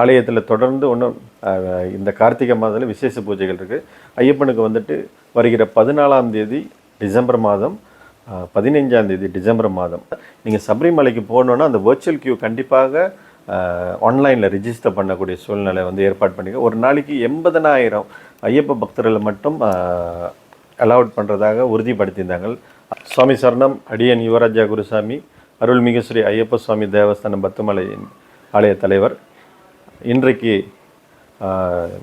ஆலயத்தில் தொடர்ந்து ஒன்றும் இந்த கார்த்திகை மாதத்தில் விசேஷ பூஜைகள் இருக்குது. ஐயப்பனுக்கு வந்துட்டு வருகிற 14ஆம் தேதி டிசம்பர் மாதம், 15ஆம் தேதி டிசம்பர் மாதம் நீங்கள் சபரிமலைக்கு போகணுன்னா அந்த வர்ச்சுவல் கியூ கண்டிப்பாக ஆன்லைனில் ரிஜிஸ்டர் பண்ணக்கூடிய சூழ்நிலை வந்து ஏற்பாடு பண்ணிக்க. ஒரு நாளைக்கு 80,000 ஐயப்ப பக்தர்களை மட்டும் அலௌட் பண்ணுறதாக உறுதிப்படுத்தியிருந்தாங்க. சுவாமி சரணம். அடியன் யுவராஜா குருசாமி, அருள்மிகு ஸ்ரீ ஐயப்ப சுவாமி தேவஸ்தானம் பத்துமலை ஆலய தலைவர். இன்றைக்கு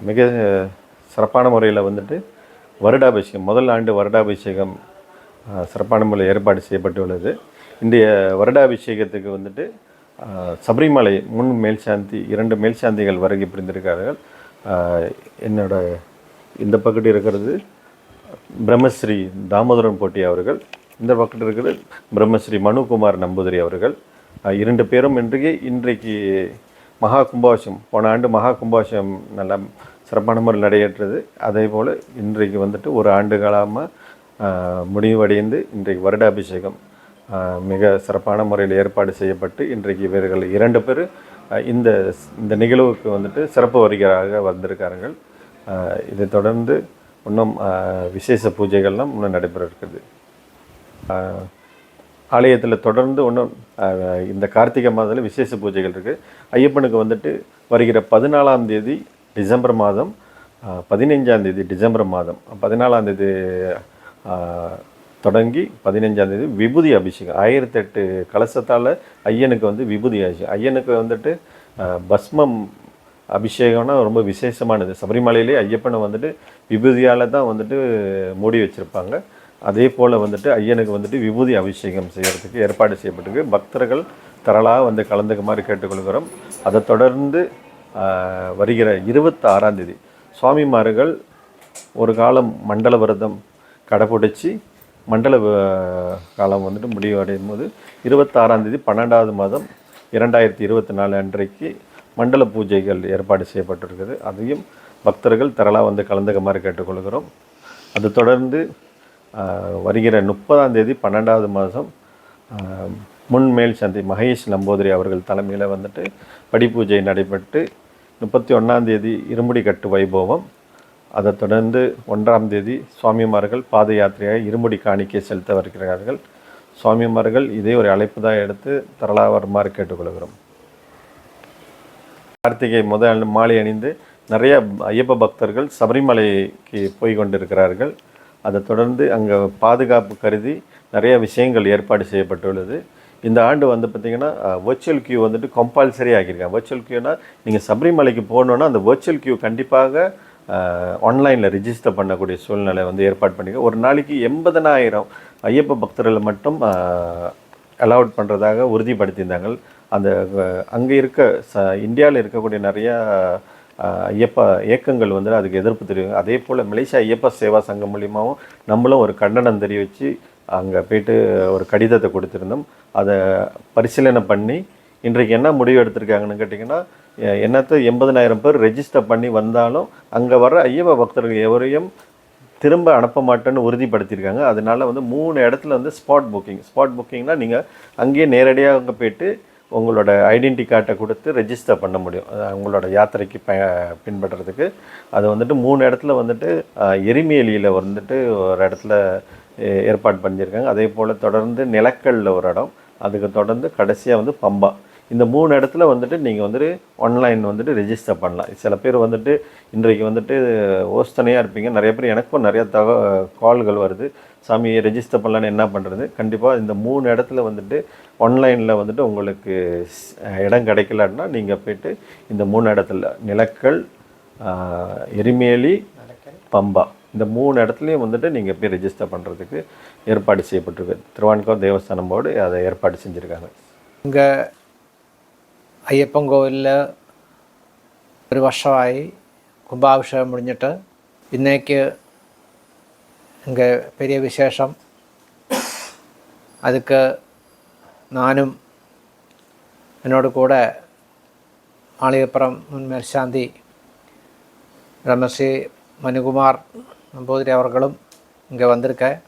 மிக சிறப்பான முறையில் வந்துட்டு வருடாபிஷேகம், முதல் ஆண்டு வருடாபிஷேகம் சிறப்பான முறையில் ஏற்பாடு செய்யப்பட்டுள்ளது. இன்றைய வருடாபிஷேகத்துக்கு வந்துட்டு சபரிமலை முன் மேல்சாந்தி 2 மேல்சாந்திகள் வருகை புரிந்திருக்கிறார்கள். என்னோட இந்த பக்கத்து இருக்கிறது பிரம்மஸ்ரீ தாமோதரன் போட்டி அவர்கள், இந்த பக்கத்தில் இருக்கிறது பிரம்மஸ்ரீ மனுகுமார் நம்பூதிரி அவர்கள். 2 பேரும் இன்றைக்கு மகா கும்பாபிஷேகம், போன ஆண்டு மகா கும்பாபிஷேகம் நல்லா சிறப்பான முறையில் நடைபெற்றது. அதே போல் இன்றைக்கு வந்துட்டு ஒரு ஆண்டு காலமாக முடிவடைந்து இன்றைக்கு வருடாபிஷேகம் மிக சிறப்பான முறையில் ஏற்பாடு செய்யப்பட்டு இன்றைக்கு இவர்கள் 2 பேர் இந்த நிகழ்வுக்கு வந்துட்டு சிறப்பு வருகையாக வந்திருக்கார்கள். இதை தொடர்ந்து இன்னும் விசேஷ பூஜைகள்லாம் இன்னும் நடைபெற இருக்குது. ஆலயத்தில் தொடர்ந்து இன்னும் இந்த கார்த்திகை மாதத்தில் விசேஷ பூஜைகள் இருக்குது. ஐயப்பனுக்கு வந்துட்டு வருகிற 14ஆம் தேதி டிசம்பர் மாதம், 15ஆம் தேதி டிசம்பர் மாதம், 14ஆம் தேதி தொடங்கி 15ஆம் தேதி விபூதி அபிஷேகம். 1008 கலசத்தால் ஐயனுக்கு வந்து விபூதி அபிஷேகம். ஐயனுக்கு வந்துட்டு பஸ்மம் அபிஷேகம்னா ரொம்ப விசேஷமானது. சபரிமலையிலே ஐயப்பனை வந்துட்டு விபூதியால் தான் வந்துட்டு மூடி வச்சுருப்பாங்க. அதே போல் வந்துட்டு ஐயனுக்கு வந்துட்டு விபூதி அபிஷேகம் செய்கிறதுக்கு ஏற்பாடு செய்யப்பட்டிருக்கு. பக்தர்கள் திரளாக வந்து கலந்துக்குமாறு கேட்டுக்கொள்கிறோம். அதை தொடர்ந்து வருகிற 26ஆம் தேதி சுவாமிமார்கள் ஒரு காலம் மண்டல விரதம் கடைப்பிடிச்சி மண்டல காலம் வந்துட்டு முடிவடையும் போது 26ஆம் தேதி 12ஆவது மாதம் 2024 அன்றைக்கு மண்டல பூஜைகள் ஏற்பாடு செய்யப்பட்டிருக்குது. அதையும் பக்தர்கள் திரளாக வந்து கலந்துக்குமாறு கேட்டுக்கொள்கிறோம். அது தொடர்ந்து வருகிற 30ஆம் தேதி 12ஆவது மாதம் முன்மேல் சந்தி மகேஷ் நம்பூதிரி அவர்கள் தலைமையில் வந்துட்டு படிப்பூஜை நடைபெற்று 31ஆம் தேதி இருமுடி கட்டு வைபவம். அதை தொடர்ந்து 1ஆம் தேதி சுவாமிமார்கள் பாத யாத்திரையாக இருமுடி காணிக்கை செலுத்த வருகிறார்கள். சுவாமிமார்கள் இதே ஒரு அழைப்பு தான் எடுத்து திரளாக வருமாறு கேட்டுக்கொள்கிறோம். கார்த்திகை முதல் மாலை அணிந்து நிறைய ஐயப்ப பக்தர்கள் சபரிமலைக்கு போய் கொண்டிருக்கிறார்கள். அதை தொடர்ந்து அங்கே பாதுகாப்பு கருதி நிறைய விஷயங்கள் ஏற்பாடு செய்யப்பட்டுள்ளது. இந்த ஆண்டு வந்து பார்த்திங்கன்னா வர்ச்சுவல் கியூ வந்துட்டு கம்பல்சரி ஆகியிருக்காங்க. வர்ச்சுவல் கியூனா நீங்கள் சபரிமலைக்கு போகணுன்னா அந்த வர்ச்சுவல் கியூ கண்டிப்பாக ஆன்லைனில் ரிஜிஸ்டர் பண்ணக்கூடிய சூழ்நிலை வந்து ஏற்பாடு பண்ணிக்க. ஒரு நாளைக்கு 80,000 ஐயப்ப பக்தர்களை மட்டும் அலௌட் பண்ணுறதாக உறுதிப்படுத்தியிருந்தாங்க. அந்த அங்கே இந்தியாவில் இருக்கக்கூடிய நிறையா ஐயப்ப இயக்கங்கள் வந்து அதுக்கு எதிர்ப்பு தெரியும். அதே போல் மலேசியா ஐயப்ப சேவா சங்கம் மூலியமாகவும் நம்மளும் ஒரு கண்டனம் தெரிவித்து அங்கே போய்ட்டு ஒரு கடிதத்தை கொடுத்துருந்தோம். அதை பரிசீலனை பண்ணி இன்றைக்கு என்ன முடிவு எடுத்திருக்காங்கன்னு கேட்டிங்கன்னா, என்னத்தை 80,000 பேர் ரெஜிஸ்டர் பண்ணி வந்தாலும் அங்கே வர ஐயப்ப பக்தர்கள் எவரையும் திரும்ப அனுப்ப மாட்டேன்னு உறுதிப்படுத்தியிருக்காங்க. அதனால வந்து 3 இடத்துல வந்து ஸ்பாட் புக்கிங்னால் நீங்கள் அங்கேயே நேரடியாக அங்கே போய்ட்டு உங்களோட ஐடென்டி கார்டை கொடுத்து ரெஜிஸ்டர் பண்ண முடியும் உங்களோட யாத்திரைக்கு பின்பற்றுறதுக்கு. அது வந்துட்டு 3 இடத்துல வந்துட்டு எரிமேலியில் வந்துட்டு ஒரு இடத்துல ஏற்பாடு பண்ணியிருக்காங்க. அதே போல் தொடர்ந்து நிலக்கல்லில் ஒரு இடம், அதுக்கு தொடர்ந்து கடைசியாக வந்து பம்பா. இந்த 3 இடத்துல வந்துட்டு நீங்கள் வந்துட்டு ஆன்லைன் வந்துட்டு ரெஜிஸ்டர் பண்ணலாம். சில பேர் வந்துட்டு இன்றைக்கு வந்துட்டு ஓஸ்தனையாக இருப்பீங்க. நிறைய பேர் எனக்கும் நிறையா கால்கள் வருது, சாமி ரெஜிஸ்டர் பண்ணலான்னு என்ன பண்ணுறது. கண்டிப்பாக இந்த 3 இடத்துல வந்துட்டு ஆன்லைனில் வந்துட்டு உங்களுக்கு இடம் கிடைக்கலன்னா நீங்கள் போய்ட்டு இந்த 3 இடத்துல நிலக்கல், எரிமேலி, பம்பா, இந்த 3 இடத்துலையும் வந்துட்டு நீங்கள் போய் ரெஜிஸ்டர் பண்ணுறதுக்கு ஏற்பாடு செய்யப்பட்டிருக்கு. திருவான்கூர் தேவஸ்தானம் போர்டு அதை ஏற்பாடு செஞ்சுருக்காங்க. இங்கே ஐயப்பன் கோவிலில் ഒരു വർഷമായി കുംഭാഭിഷേകം முடிஞ்சிட்டு இன்னைக்கு இங்கே பெரிய விசேஷம். அதுக்கு நானும் என்னோட கூட ஆலயப்புறம் முன் மேற்சாந்தி பிரம்மஸ்ரீ மனுகுமார் நம்பூதிரி அவர்களும் இங்கே வந்திருக்கேன்.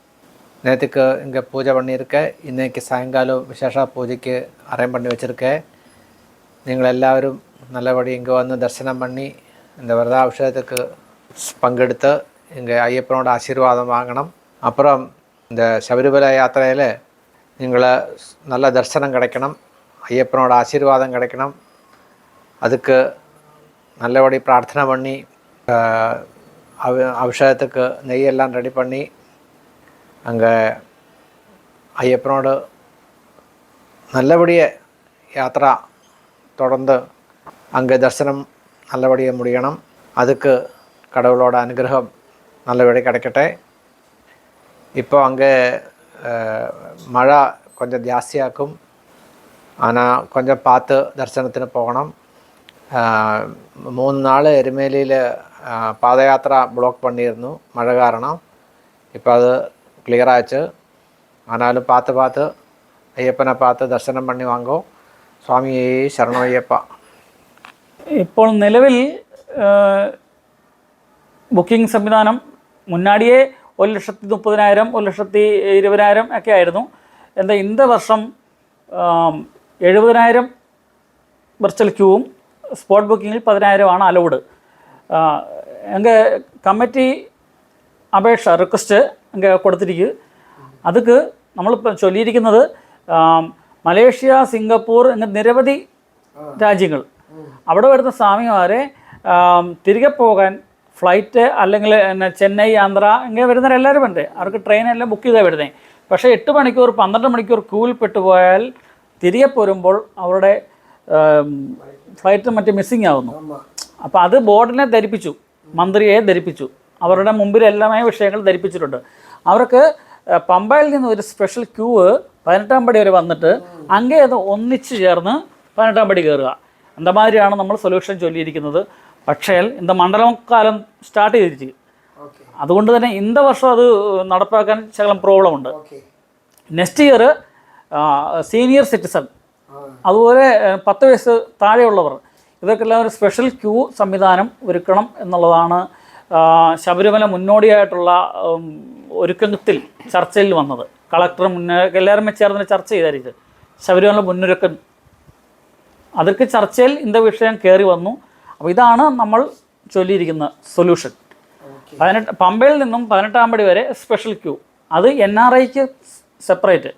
நேற்றுக்கு இங்கே பூஜை பண்ணியிருக்கேன். இன்றைக்கி சாயங்காலம் விசேஷ பூஜைக்கு அரேஞ்ச் பண்ணி வச்சுருக்கேன். நீங்கள் எல்லாரும் நல்லபடி இங்கே வந்து தரிசனம் பண்ணி இந்த விரதாபிஷேகத்துக்கு பங்கெடுத்து இங்கே ஐயப்பனோட ஆசீர்வாதம் வாங்கணும். அப்புறம் இந்த சபரிமலை யாத்திரையில் நீங்களை நல்ல தரிசனம் கிடைக்கணும், ஐயப்பனோட ஆசீர்வாதம் கிடைக்கணும். அதுக்கு நல்லபடி பிரார்த்தனை பண்ணி அபிஷேகத்துக்கு நெய்யெல்லாம் ரெடி பண்ணி அங்கே ஐயப்பனோட நல்லபடியாக യാത്ര தொடர்ந்து அங்கே தரிசனம் நல்லபடியாக முடியணும். அதுக்கு கடவுளோட அனுகிரகம் நல்லபடி கிடைக்கട്ടെ. இப்போ அங்கே மழை கொஞ்சம் ஜாஸ்தியாக்கும், ஆனால் கொஞ்சம் பார்த்து தரிசனത്തിന് போகണം. 3 നാൾ എരുമേലിയിൽ പാദയാത്ര ബ്ലോക്ക് பண்ணிയിരുന്നു മഴ കാരണം. ഇപ്പോൾ അത് ക്ലിയർ ആയിച്ച്. ആനാലും பார்த்து അയ്യപ്പനെ பார்த்து ദർശനം பண்ணி വാങ്ങോ. സ്വാമിയേ ശരണമയ്യപ്പ. ഇപ്പോൾ നിലവിൽ ബുക്കിംഗ് സംവിധാനം മുന്നാടിയേ 1,30,000 1,20,000 ഒക്കെ ആയിരുന്നു. എന്താ இந்த வருஷம் 70,000 വെർച്വൽ ക്യൂവും സ്പോട്ട് ബുക്കിങ്ങിൽ 10,000 ആണ് അലൗഡ്. എങ്കിൽ കമ്മിറ്റി അപേക്ഷ റിക്വസ്റ്റ് എങ്കിൽ കൊടുത്തിരിക്കുക. അതുക്ക് നമ്മളിപ്പോൾ ചൊല്ലിയിരിക്കുന്നത് മലേഷ്യ, സിംഗപ്പൂർ എങ്ങനെ നിരവധി രാജ്യങ്ങൾ അവിടെ വരുന്ന സ്വാമിമാരെ തിരികെ പോകാൻ ഫ്ലൈറ്റ് അല്ലെങ്കിൽ ചെന്നൈ, ആന്ധ്ര ഇങ്ങനെ വരുന്നവരെല്ലാവരും ഉണ്ട്. അവർക്ക് ട്രെയിനെല്ലാം ബുക്ക് ചെയ്താൽ വരുന്നത്. പക്ഷേ 8 മണിക്കൂർ 12 മണിക്കൂർ ക്യൂവിൽ പെട്ടുപോയാൽ തിരികെ പോരുമ്പോൾ അവരുടെ ഫ്ലൈറ്റ് മറ്റേ മിസ്സിങ് ആവുന്നു. അപ്പോൾ അത് ബോർഡിനെ ധരിപ്പിച്ചു, മന്ത്രിയെ ധരിപ്പിച്ചു, അവരുടെ മുമ്പിൽ എല്ലാമായ വിഷയങ്ങൾ ധരിപ്പിച്ചിട്ടുണ്ട്. അവർക്ക് പമ്പയിൽ നിന്ന് ഒരു സ്പെഷ്യൽ ക്യൂവ് 18-ാം പടി വരെ വന്നിട്ട് അങ്ങേ അത് ഒന്നിച്ച് ചേർന്ന് 18-ാം പടി കയറുക. എന്തമാതിരിയാണ് നമ്മൾ സൊല്യൂഷൻ ചൊല്ലിയിരിക്കുന്നത്. പക്ഷേ இந்த മണ്ഡലകാലം സ്റ്റാർട്ട് ചെയ്തിരിച്ചു. അതുകൊണ്ട് തന്നെ இந்த വർഷം അത് നടപ്പാക്കാൻ ശകലം പ്രോബ്ലം ഉണ്ട്. നെക്സ്റ്റ് ഇയർ സീനിയർ സിറ്റിസൺ, അതുപോലെ 10 വയസ്സ് താഴെയുള്ളവർ, ഇവർക്കെല്ലാം ഒരു സ്പെഷ്യൽ ക്യൂ സംവിധാനം ഒരുക്കണം എന്നുള്ളതാണ് ശബരിമല മുന്നോടിയായിട്ടുള്ള ഒരുക്കത്തിൽ ചർച്ചയിൽ വന്നത്. കളക്ടർ എല്ലാവരും ചേർന്ന് ചർച്ച ചെയ്തായിരിക്കും ശബരിമല മുന്നൊരുക്കം. അതൊക്കെ ചർച്ചയിൽ இந்த വിഷയം കയറി വന്നു. അപ്പോൾ ഇതാണ് നമ്മൾ ചൊല്ലിയിരിക്കുന്ന സൊല്യൂഷൻ. പമ്പയിൽ നിന്നും 18-ാം പടി വരെ സ്പെഷ്യൽ ക്യൂ, അത് NRIക്ക് സെപ്പറേറ്റ്,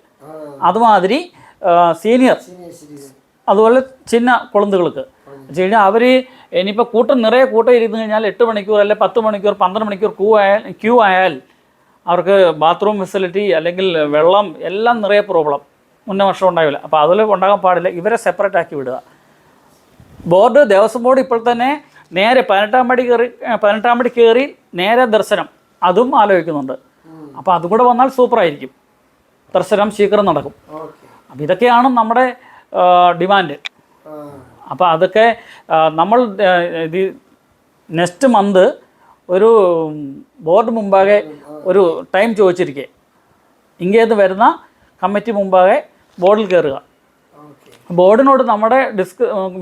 അതുമാതിരി സീനിയർ, അതുപോലെ ചിന്ന കൊളുന്തുകൾക്ക് വെച്ച് കഴിഞ്ഞാൽ അവർ ഇനിയിപ്പോൾ കൂട്ടം നിറയെ കൂട്ടം ഇരുന്ന് കഴിഞ്ഞാൽ 8 മണിക്കൂർ അല്ലെങ്കിൽ 10 മണിക്കൂർ 12 മണിക്കൂർ ക്യൂ ആയാൽ അവർക്ക് ബാത്റൂം ഫെസിലിറ്റി അല്ലെങ്കിൽ വെള്ളം എല്ലാം നിറയെ പ്രോബ്ലം മുന്നേ വർഷം ഉണ്ടാവില്ല. അപ്പോൾ അതിൽ ഉണ്ടാകാൻ പാടില്ല. ഇവരെ സെപ്പറേറ്റ് ആക്കി വിടുക. ബോർഡ്, ദേവസ്വം ബോർഡ് ഇപ്പോൾ തന്നെ നേരെ 18-ാം പടി കയറി നേരെ ദർശനം അതും ആലോചിക്കുന്നുണ്ട്. അപ്പോൾ അതും കൂടെ വന്നാൽ സൂപ്പറായിരിക്കും, ദർശനം ശീഘ്രം നടക്കും. അപ്പോൾ ഇതൊക്കെയാണ് നമ്മുടെ ഡിമാൻഡ്. അപ്പോൾ അതൊക്കെ നമ്മൾ ഇത് നെക്സ്റ്റ് മന്ത് ഒരു ബോർഡ് മുമ്പാകെ ഒരു ടൈം ചോദിച്ചിരിക്കെ ഇങ്ങേന്ന് വരുന്ന കമ്മിറ്റി മുമ്പാകെ ബോർഡിൽ കയറുക. ബോർഡിനോട് നമ്മുടെ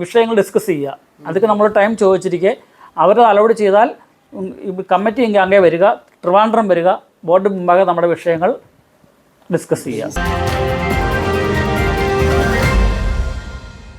വിഷയങ്ങൾ ഡിസ്കസ് ചെയ്യുക. അതൊക്കെ നമ്മൾ ടൈം ചോദിച്ചിരിക്കെ അവർ അലൗഡ് ചെയ്താൽ കമ്മിറ്റി അങ്ങേ വരിക, ട്രിവാൻഡ്രം വരിക, ബോർഡ് മുമ്പാകെ നമ്മുടെ വിഷയങ്ങൾ ഡിസ്കസ് ചെയ്യുക.